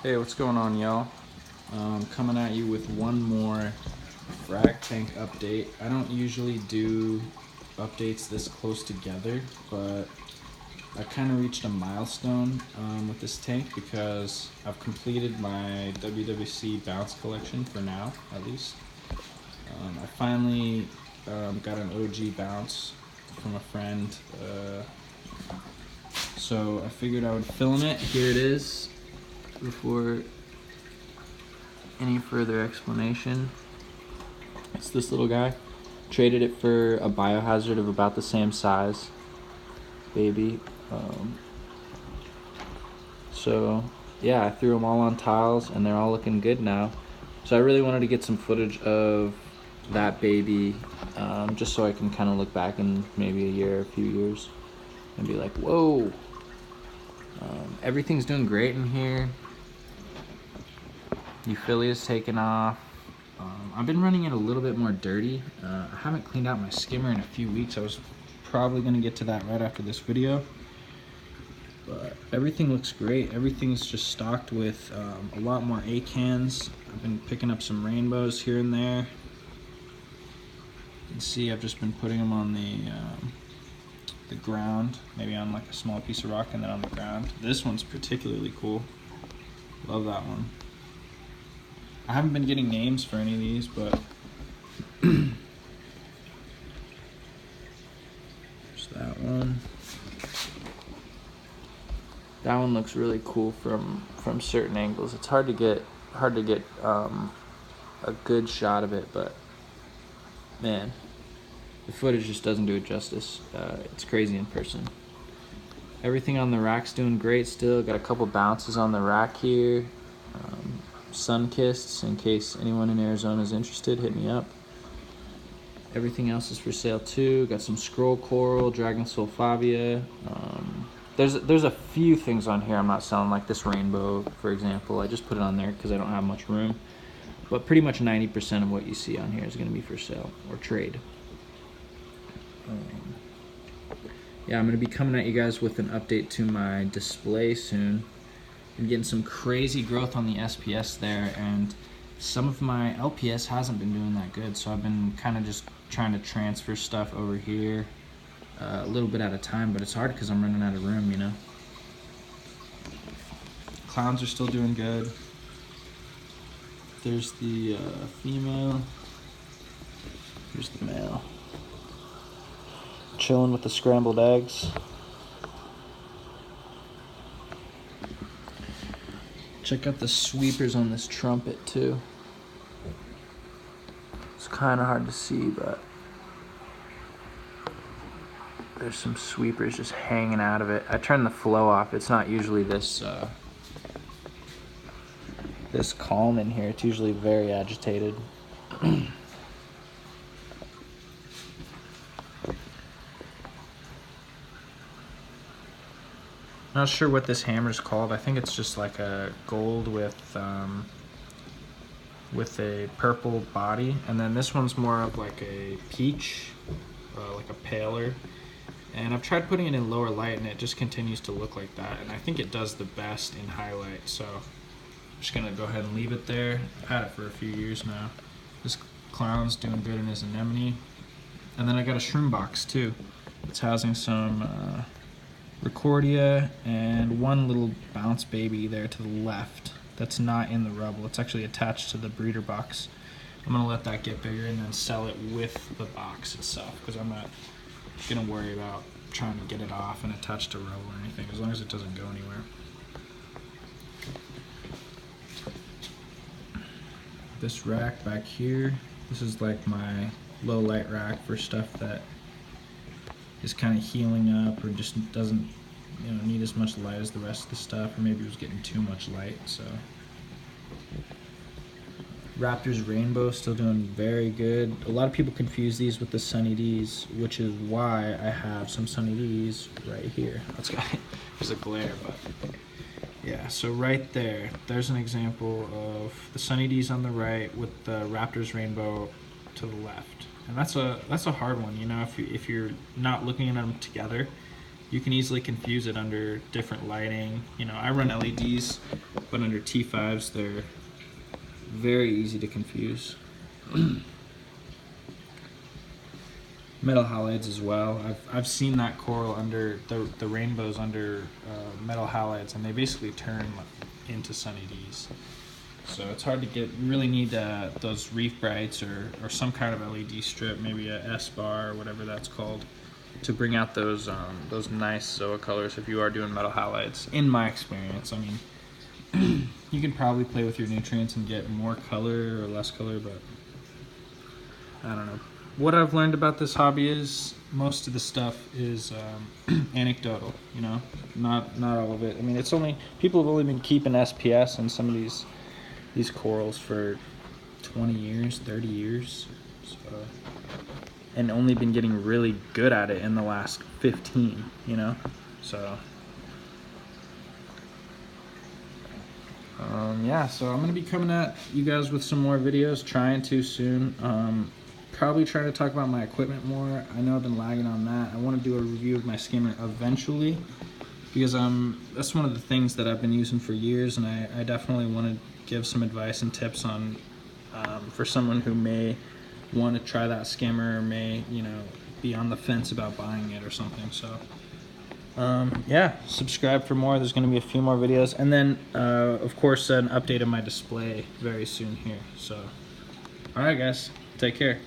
Hey, what's going on, y'all? Coming at you with one more frag tank update. I don't usually do updates this close together, but I kind of reached a milestone with this tank because I've completed my WWC bounce collection for now, at least. I finally got an OG bounce from a friend, so I figured I would film it. Here it is. Before any further explanation, it's this little guy. Traded it for a biohazard of about the same size, baby. So yeah, I threw them all on tiles and they're all looking good now. So I really wanted to get some footage of that baby, just so I can kind of look back in maybe a year, a few years, and be like, whoa. Everything's doing great in here. Euphyllia's taken off. I've been running it a little bit more dirty. I haven't cleaned out my skimmer in a few weeks. I was probably going to get to that right after this video. But everything looks great. Everything's just stocked with a lot more A-cans. I've been picking up some rainbows here and there. You can see I've just been putting them on the ground, maybe on like a small piece of rock and then on the ground. This one's particularly cool. Love that one. I haven't been getting names for any of these, but there's that one. That one looks really cool from certain angles. It's hard to get a good shot of it, but man, the footage just doesn't do it justice. It's crazy in person. Everything on the rack's doing great still. Got a couple bounces on the rack here. Sun-kissed, in case anyone in Arizona is interested, hit me up. Everything else is for sale too. Got some scroll coral, dragon soul favia. There's a few things on here I'm not selling, like this rainbow, for example. I just put it on there because I don't have much room. But pretty much 90% of what you see on here is going to be for sale or trade. Yeah, I'm going to be coming at you guys with an update to my display soon. I'm getting some crazy growth on the SPS there, and some of my LPS hasn't been doing that good, so I've been kind of just trying to transfer stuff over here a little bit at a time, but it's hard because I'm running out of room, you know. Clowns are still doing good. There's the female. Here's the male. Chilling with the scrambled eggs. Check out the sweepers on this trumpet too. It's kind of hard to see, but there's some sweepers just hanging out of it. I turned the flow off. It's not usually this this calm in here. It's usually very agitated. Not sure what this hammer's called. I think it's just like a gold with a purple body, and then this one's more of like a peach, like a paler. And I've tried putting it in lower light, and it just continues to look like that. And I think it does the best in highlight. So I'm just gonna go ahead and leave it there. I've had it for a few years now. This clown's doing good in his anemone. And then I got a shroom box too. It's housing some Recordia and one little bounce baby there to the left that's not in the rubble. It's actually attached to the breeder box. I'm gonna let that get bigger and then sell it with the box itself, because I'm not gonna worry about trying to get it off and attach to rubble or anything, as long as it doesn't go anywhere. This rack back here, this is like my low light rack for stuff that is kind of healing up or just doesn't, you know, need as much light as the rest of the stuff, or maybe it was getting too much light. So Raptor's Rainbow still doing very good. A lot of people confuse these with the Sunny D's, which is why I have some Sunny D's right here. There's a glare, but yeah, so right there's an example of the Sunny D's on the right with the Raptor's Rainbow to the left. And that's a hard one, you know, if you're not looking at them together, you can easily confuse it under different lighting. You know, I run LEDs, but under T5s, they're very easy to confuse. Metal halides as well. I've seen that coral under the rainbows under metal halides, and they basically turn into Sunny D's. So it's hard to get. You really need those reef brights or some kind of LED strip, maybe a S-bar or whatever that's called, to bring out those nice Zoa colors if you are doing metal halides. In my experience, I mean, you can probably play with your nutrients and get more color or less color, but I don't know. What I've learned about this hobby is most of the stuff is anecdotal, you know, not all of it. I mean, it's only, people have only been keeping SPS and some of these corals for 20 years, 30 years, so, and only been getting really good at it in the last 15, you know, so. Yeah, so I'm going to be coming at you guys with some more videos, trying to soon. Probably trying to talk about my equipment more. I know I've been lagging on that. I want to do a review of my skimmer eventually, because that's one of the things that I've been using for years, and I definitely want to give some advice and tips on for someone who may want to try that skimmer or may, you know, be on the fence about buying it or something. So yeah, subscribe for more. There's going to be a few more videos, and then of course an update of my display very soon here. So all right guys, take care.